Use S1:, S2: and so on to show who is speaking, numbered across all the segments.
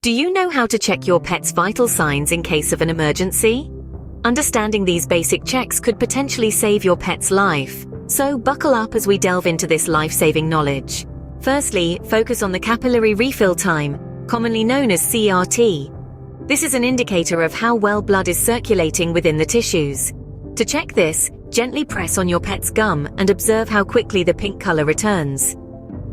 S1: Do you know how to check your pet's vital signs in case of an emergency? Understanding these basic checks could potentially save your pet's life, so buckle up as we delve into this life-saving knowledge. Firstly, focus on the capillary refill time, commonly known as CRT. This is an indicator of how well blood is circulating within the tissues. To check this, gently press on your pet's gum and observe how quickly the pink color returns.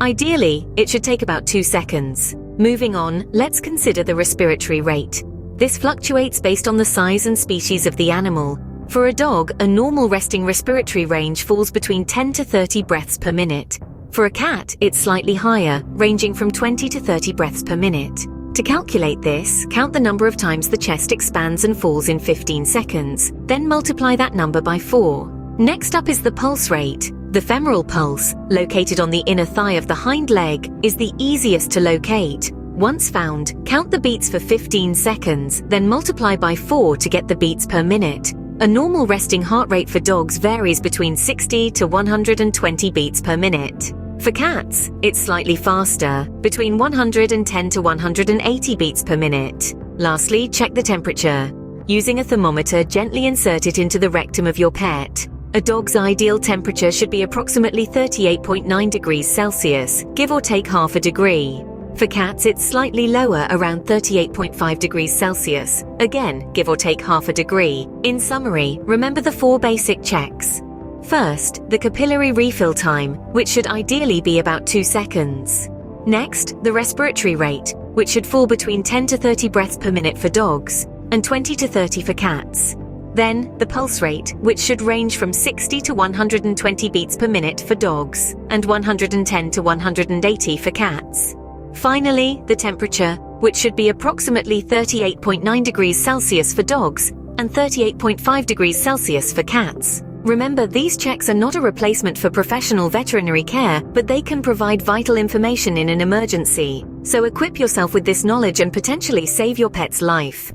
S1: Ideally, it should take about 2 seconds. Moving on, let's consider the respiratory rate. This fluctuates based on the size and species of the animal. For a dog, a normal resting respiratory range falls between 10 to 30 breaths per minute. For a cat, it's slightly higher, ranging from 20 to 30 breaths per minute. To calculate this, count the number of times the chest expands and falls in 15 seconds, then multiply that number by 4. Next up is the pulse rate. The femoral pulse, located on the inner thigh of the hind leg, is the easiest to locate. Once found, count the beats for 15 seconds, then multiply by 4 to get the beats per minute. A normal resting heart rate for dogs varies between 60 to 120 beats per minute. For cats, it's slightly faster, between 110 to 180 beats per minute. Lastly, check the temperature. Using a thermometer, gently insert it into the rectum of your pet. A dog's ideal temperature should be approximately 38.9 degrees Celsius, give or take half a degree. For cats, it's slightly lower, around 38.5 degrees Celsius, again, give or take half a degree. In summary, remember the 4 basic checks. First, the capillary refill time, which should ideally be about 2 seconds. Next, the respiratory rate, which should fall between 10 to 30 breaths per minute for dogs, and 20 to 30 for cats. Then, the pulse rate, which should range from 60 to 120 beats per minute for dogs, and 110 to 180 for cats. Finally, the temperature, which should be approximately 38.9 degrees Celsius for dogs, and 38.5 degrees Celsius for cats. Remember, these checks are not a replacement for professional veterinary care, but they can provide vital information in an emergency. So equip yourself with this knowledge and potentially save your pet's life.